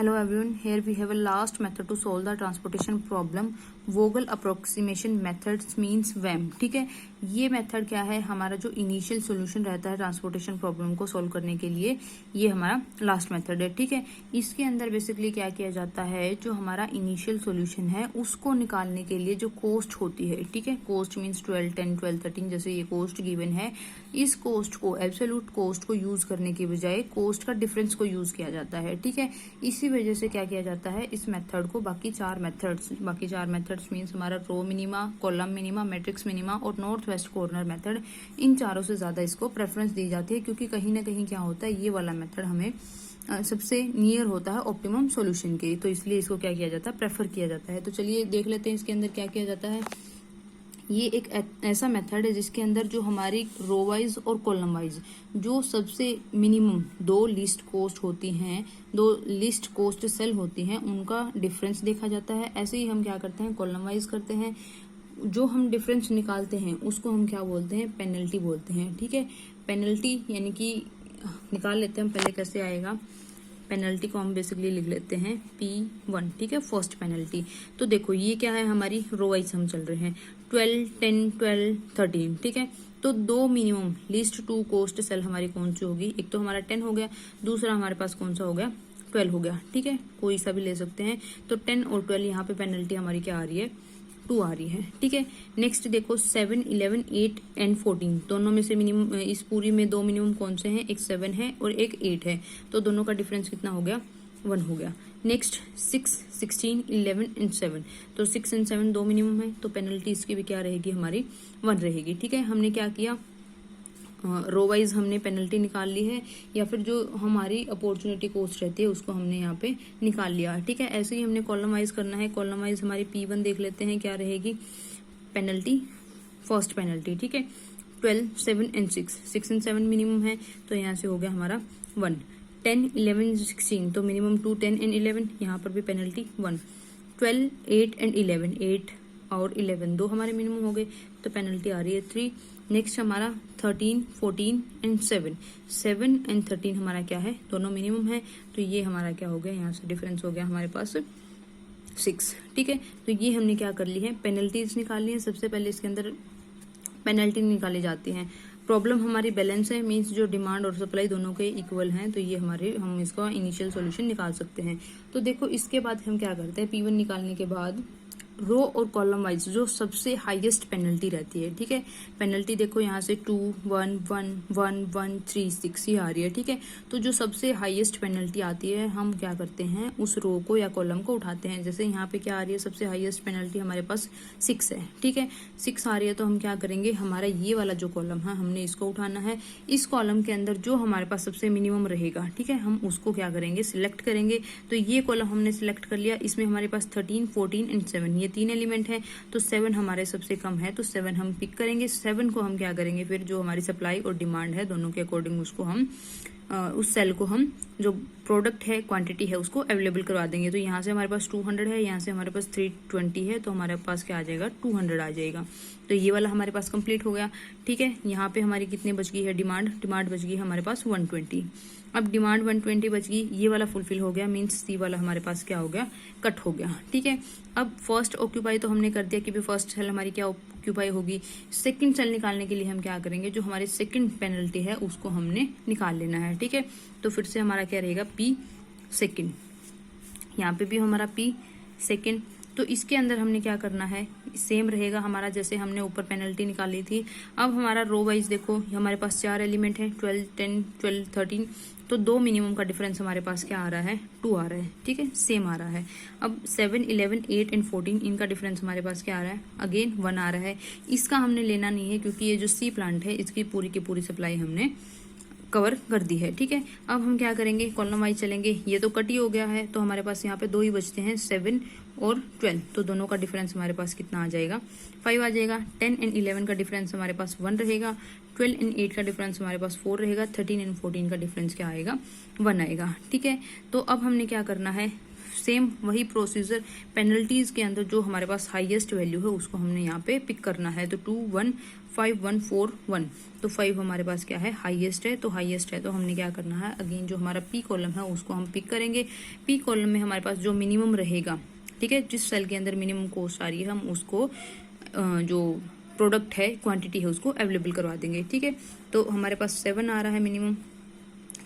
Hello everyone, here we have a last method to solve the transportation problem. Vogel approximation methods means VAM. ठीक है, ये method क्या है, हमारा जो इनिशियल सॉल्यूशन रहता है ट्रांसपोर्टेशन प्रॉब्लम को सॉल्व करने के लिए, ये हमारा लास्ट मेथड है. ठीक है, इसके अंदर बेसिकली क्या किया जाता है, जो हमारा इनिशियल सॉल्यूशन है उसको निकालने के लिए जो कॉस्ट होती है, ठीक है, कॉस्ट मींस 12, 10, 12, 13 जैसे ये कॉस्ट गिवन है, इस कॉस्ट को एब्सोल्यूट कॉस्ट को यूज करने की बजाय कॉस्ट का डिफरेंस को यूज किया जाता है. ठीक है, इसी वजह से क्या किया जाता है, इस मेथड को बाकी चार मेथड्स मींस हमारा row minima, column minima, matrix minima और नॉर्थ वेस्ट कॉर्नर मेथड, इन चारों से ज्यादा इसको प्रेफरेंस दी जाती है, क्योंकि कहीं ना कहीं क्या होता है, ये वाला मेथड हमें सबसे नियर होता है ऑप्टिमम सॉल्यूशन के, तो इसलिए इसको क्या किया जाता है, प्रेफर किया जाता है. तो चलिए देख लेते हैं इसके अंदर क्या किया जाता है. ये एक ऐसा मेथड है जिसके अंदर जो हमारी रो वाइज और कॉलम वाइज जो सबसे मिनिमम दो लिस्ट कॉस्ट होती हैं, दो लिस्ट कॉस्ट सेल होती हैं, उनका डिफरेंस देखा जाता है. ऐसे ही हम क्या करते हैं, कॉलम वाइज करते हैं. जो हम डिफरेंस निकालते हैं उसको हम क्या बोलते हैं, पेनल्टी बोलते हैं. ठीक है, पेनल्टी यानी कि निकाल लेते हैं हम, पहले कैसे आएगा, पेनल्टी को हम बेसिकली लिख लेते हैं P1. ठीक है, फर्स्ट पेनल्टी. तो देखो ये क्या है, हमारी रो वाइज हम चल रहे हैं, 12, 10, 12, 13. ठीक है, तो दो minimum least two cost cell हमारी कौन सी होगी, एक तो हमारा 10 हो गया, दूसरा हमारे पास कौन सा हो गया, 12 हो गया. ठीक है, कोई सा भी ले सकते हैं. तो 10 और 12 यहाँ पे पेनल्टी हमारी क्या आ रही है, 2 आ रही है. ठीक है, नेक्स्ट देखो 7, 11, 8 एंड 14, दोनों में से मिनिमम, इस पूरी में दो मिनिमम कौन से हैं, एक 7 है और एक 8 है, तो दोनों का डिफरेंस कितना हो गया, 1 हो गया. नेक्स्ट 6, 16, 11 एंड 7, तो 6 एंड 7 दो मिनिमम है, तो पेनल्टी इसकी भी क्या रहेगी, हमारी 1 रहेगी. ठीक है, हमने क्या किया, रो वाइज हमने पेनल्टी निकाल ली है, या फिर जो हमारी अपॉर्चुनिटी कॉस्ट रहती है उसको हमने यहाँ पे निकाल लिया. ठीक है, ऐसे ही हमने कॉलम वाइज करना है. कॉलम वाइज हमारी P1 देख लेते हैं क्या रहेगी, पेनल्टी, फर्स्ट पेनल्टी. ठीक है, 12, 7 एंड 6, 6 एंड 7 मिनिमम है, तो यहाँ से हो गया हमारा 1. 10, 11, 16, तो मिनिमम 2, 10 एंड 11, यहाँ पर भी पेनल्टी 1. 12, 8 एंड 11, 8 और 11 दो हमारे मिनिमम हो गए, तो पेनल्टी आ रही है 3. नेक्स्ट हमारा 13, 14 एंड 7, 7 एंड 13 हमारा क्या है, दोनों मिनिमम है, तो ये हमारा क्या हो गया, यहाँ से डिफरेंस हो गया हमारे पास 6. ठीक है, तो ये हमने क्या कर ली है, पेनल्टीज निकाल ली है. सबसे पहले इसके अंदर पेनल्टी निकाली जाती है. प्रॉब्लम हमारी बैलेंस है, मींस जो डिमांड और सप्लाई दोनों के इक्वल हैं, तो ये हमारे, हम इसका इनिशियल सॉल्यूशन निकाल सकते हैं. तो देखो इसके बाद हम क्या करते हैं, P1 निकालने के बाद रो और कॉलम वाइज जो सबसे हाईएस्ट पेनल्टी रहती है. ठीक है, पेनल्टी देखो यहाँ से 2, 1, 1, 1, 1, 3, 6 ही आ रही है. ठीक है, तो जो सबसे हाईएस्ट पेनल्टी आती है, हम क्या करते हैं, उस रो को या कॉलम को उठाते हैं. जैसे यहाँ पे क्या आ रही है, सबसे हाईएस्ट पेनल्टी हमारे पास 6 है. ठीक है, 6 आ रही है, तो हम क्या करेंगे, हमारा ये वाला जो कॉलम है हमने इसको उठाना है. इस कॉलम के अंदर जो हमारे पास सबसे मिनिमम रहेगा, ठीक है, हम उसको क्या करेंगे, सिलेक्ट करेंगे. तो ये कॉलम हमने सिलेक्ट कर लिया, इसमें हमारे पास 13, 14 एंड 7 ये 3 एलिमेंट है, तो 7 हमारे सबसे कम है, तो 7 हम पिक करेंगे. 7 को हम क्या करेंगे, फिर जो हमारी सप्लाई और डिमांड है दोनों के अकॉर्डिंग उसको हम उस सेल को हम जो प्रोडक्ट है, क्वांटिटी है, उसको अवेलेबल करवा देंगे. तो यहाँ से हमारे पास 200 है, यहाँ से हमारे पास 320 है, तो हमारे पास क्या आ जाएगा, 200 आ जाएगा. तो ये वाला हमारे पास कंप्लीट हो गया. ठीक है, यहाँ पे हमारी कितनी बच गई है, डिमांड बच गई हमारे पास 120. अब डिमांड 120 बच गई, ये वाला फुलफिल हो गया, मींस सी वाला हमारे पास क्या हो गया, कट हो गया. ठीक है, अब फर्स्ट ऑक्यूपाई तो हमने कर दिया कि भी फर्स्ट सेल हमारी क्या ऑक्यूपाई होगी. सेकंड सेल निकालने के लिए हम क्या करेंगे, जो हमारी सेकंड पेनल्टी है उसको हमने निकाल लेना है. ठीक है, तो फिर से हमारा क्या रहेगा, P सेकंड, यहाँ पे भी हमारा P सेकंड. तो इसके अंदर हमने क्या करना है, सेम रहेगा हमारा जैसे हमने ऊपर पेनल्टी निकाली थी. अब हमारा रो वाइज देखो, हमारे पास 4 एलिमेंट है, 12, 10, 12, 13, तो दो मिनिमम का डिफरेंस हमारे पास क्या आ रहा है, 2 आ रहा है. ठीक है, सेम आ रहा है. अब 7, 11, 8 एंड 14 इनका डिफरेंस हमारे पास क्या आ रहा है, अगेन 1 आ रहा है. इसका हमने लेना नहीं है, क्योंकि ये जो सी प्लांट है इसकी पूरी की पूरी सप्लाई हमने कवर कर दी है. ठीक है, अब हम क्या करेंगे, कॉलम वाइज चलेंगे. ये तो कट ही हो गया है, तो हमारे पास यहाँ पे 2 ही बचते हैं, 7 और 12, तो दोनों का डिफरेंस हमारे पास कितना आ जाएगा, 5 आ जाएगा. 10 एंड 11 का डिफरेंस हमारे पास 1 रहेगा. 12 एंड 8 का डिफरेंस हमारे पास 4 रहेगा. 13 एंड 14 का डिफरेंस क्या आएगा, 1 आएगा. ठीक है, तो अब हमने क्या करना है, सेम वही प्रोसीजर, पेनल्टीज के अंदर जो हमारे पास हाईएस्ट वैल्यू है उसको हमने यहाँ पे पिक करना है। तो 2 1 5 1 4 1, तो 5 हमारे पास क्या है, हाईएस्ट है। तो हाईएस्ट है तो हमने क्या करना है, अगेन जो हमारा पी कॉलम है उसको हम पिक करेंगे। पी कॉलम में हमारे पास जो मिनिमम रहेगा, ठीक है, जिस सेल के अंदर मिनिमम कॉस्ट आ रही है हम उसको जो प्रोडक्ट है, क्वांटिटी है, उसको अवेलेबल करवा देंगे। ठीक है, तो हमारे पास 7 आ रहा है मिनिमम,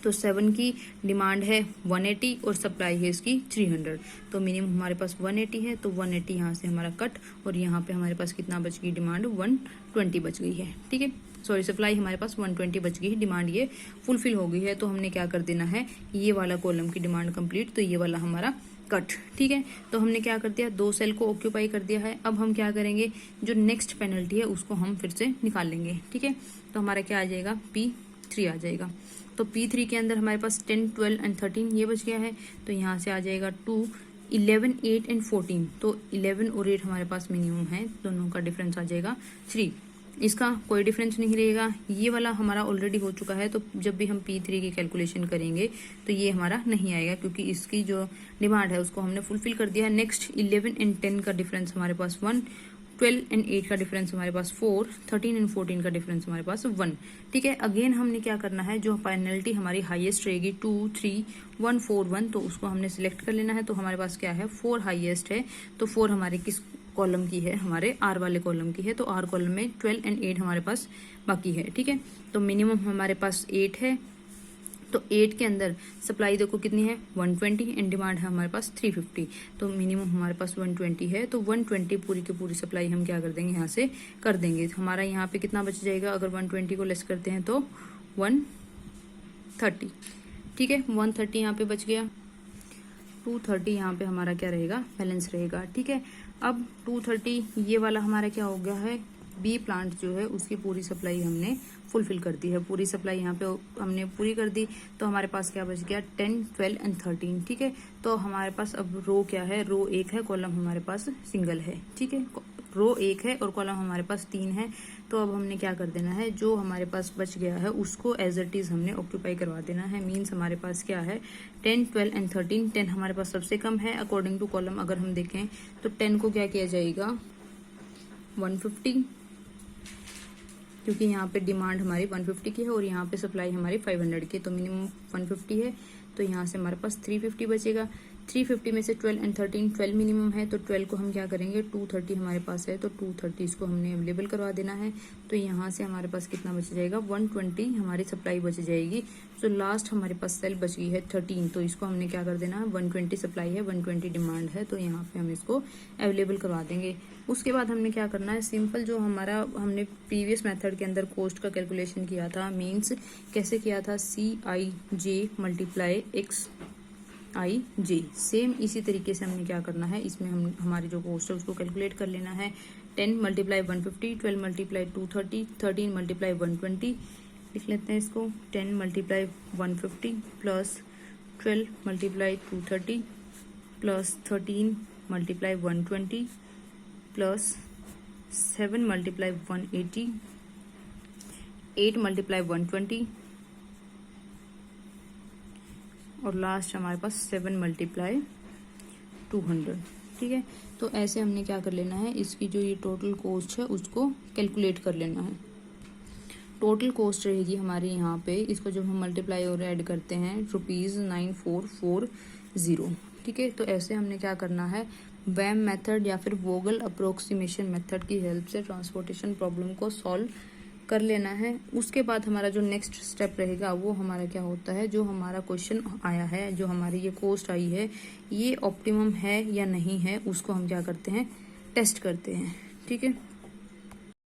तो 7 की डिमांड है 180 और सप्लाई है इसकी 300, तो मिनिमम हमारे पास 180 है। तो 180 यहाँ से हमारा कट, और यहाँ पे हमारे पास कितना बच गई, डिमांड 120 बच गई है। ठीक है, सॉरी, सप्लाई हमारे पास 120 बच गई है, डिमांड ये फुलफिल हो गई है। तो हमने क्या कर देना है, ये वाला कॉलम की डिमांड कंप्लीट, तो ये वाला हमारा कट। ठीक है, तो हमने क्या कर दिया, 2 सेल को ऑक्यूपाई कर दिया है। अब हम क्या करेंगे, जो नेक्स्ट पेनल्टी है उसको हम फिर से निकाल लेंगे। ठीक है, तो हमारा क्या आ जाएगा, P3 आ जाएगा। तो P3 के अंदर हमारे पास 10 12 एंड 13 ये बच गया है। तो यहाँ से आ जाएगा 2 11 8 एंड 14, तो 11 और 8 हमारे पास मिनिमम है, दोनों का डिफरेंस आ जाएगा 3। इसका कोई डिफरेंस नहीं रहेगा, ये वाला हमारा ऑलरेडी हो चुका है। तो जब भी हम P3 की कैलकुलेशन करेंगे तो ये हमारा नहीं आएगा, क्योंकि इसकी जो डिमांड है उसको हमने फुलफिल कर दिया है। नेक्स्ट 11 एंड 10 का डिफरेंस हमारे पास 1, 12 एंड 8 का डिफरेंस हमारे पास 4, 13 एंड 14 का डिफरेंस हमारे पास 1। ठीक है, अगेन हमने क्या करना है, जो पेनल्टी हमारी हाईएस्ट रहेगी 2 3 1 4 1, तो उसको हमने सिलेक्ट कर लेना है। तो हमारे पास क्या है, 4 हाईएस्ट है। तो 4 हमारे किस कॉलम की है, हमारे आर वाले कॉलम की है। तो आर कॉलम में 12 एंड 8 हमारे पास बाकी है। ठीक है, तो मिनिमम हमारे पास 8 है। तो 8 के अंदर सप्लाई देखो कितनी है, 120 एंड डिमांड है हमारे पास 350। तो मिनिमम हमारे पास 120 है। तो 120 पूरी की पूरी सप्लाई हम क्या कर देंगे, यहाँ से कर देंगे। तो हमारा यहाँ पे कितना बच जाएगा, अगर 120 को लेस करते हैं तो 130। ठीक है, 130 यहाँ पे बच गया। 230 यहाँ पे हमारा क्या रहेगा, बैलेंस रहेगा। ठीक है, अब 230 ये वाला हमारा क्या हो गया है, बी प्लांट जो है उसकी पूरी सप्लाई हमने फुलफिल कर दी है। पूरी सप्लाई यहाँ पे हमने पूरी कर दी। तो हमारे पास क्या बच गया, 10 12 एंड 13। ठीक है, तो हमारे पास अब रो क्या है, रो 1 है, कॉलम हमारे पास सिंगल है। ठीक है, रो 1 है और कॉलम हमारे पास 3 है। तो अब हमने क्या कर देना है, जो हमारे पास बच गया है उसको एज इट इज हमने ऑक्यूपाई करवा देना है। मीन्स हमारे पास क्या है, 10 12 एंड 13। 10 हमारे पास सबसे कम है अकॉर्डिंग टू कॉलम। अगर हम देखें तो 10 को क्या किया जाएगा, 150, क्योंकि यहाँ पे डिमांड हमारी 150 की है और यहाँ पे सप्लाई हमारी 500 की। तो मिनिमम 150 है, तो यहाँ से हमारे पास 350 बचेगा। 350 में से 12 एंड 13, 12 मिनिमम है। तो 12 को हम क्या करेंगे, 230 हमारे पास है, तो 230 इसको हमने अवेलेबल करवा देना है। तो यहाँ से हमारे पास कितना बच जाएगा, 120 हमारी सप्लाई बच जाएगी। तो लास्ट हमारे पास सेल बच गई है 13, तो इसको हमने क्या कर देना है, 120 सप्लाई है, 120 डिमांड है, तो यहाँ पे हम इसको अवेलेबल करवा देंगे। उसके बाद हमने क्या करना है, सिंपल जो हमारा हमने प्रीवियस मेथड के अंदर कॉस्ट का कैलकुलेशन किया था, मीन्स कैसे किया था, CIJ मल्टीप्लाई XIJ, सेम इसी तरीके से हमने क्या करना है, इसमें हम हमारी जो कॉस्ट है उसको कैलकुलेट कर लेना है। 10 मल्टीप्लाई 150, 12 मल्टीप्लाई 230, 13 मल्टीप्लाई 120, लिख लेते हैं इसको। 10 multiply 150 plus 12 multiply 230 plus 13 multiply 120 plus 7 multiply 180, 8 multiply 120 और लास्ट हमारे पास 7 मल्टीप्लाई 200। ठीक है, तो ऐसे हमने क्या कर लेना है, इसकी जो ये टोटल कॉस्ट है उसको कैलकुलेट कर लेना है। टोटल कॉस्ट रहेगी हमारे यहाँ पे, इसको जब हम मल्टीप्लाई और ऐड करते हैं, ₹9440। ठीक है, तो ऐसे हमने क्या करना है, वैम मेथड या फिर वोगल अप्रोक्सीमेशन मेथड की हेल्प से ट्रांसपोर्टेशन प्रॉब्लम को सॉल्व कर लेना है। उसके बाद हमारा जो नेक्स्ट स्टेप रहेगा वो हमारा क्या होता है, जो हमारा क्वेश्चन आया है, जो हमारी ये कॉस्ट आई है, ये ऑप्टिमम है या नहीं है, उसको हम क्या करते हैं, टेस्ट करते हैं। ठीक है।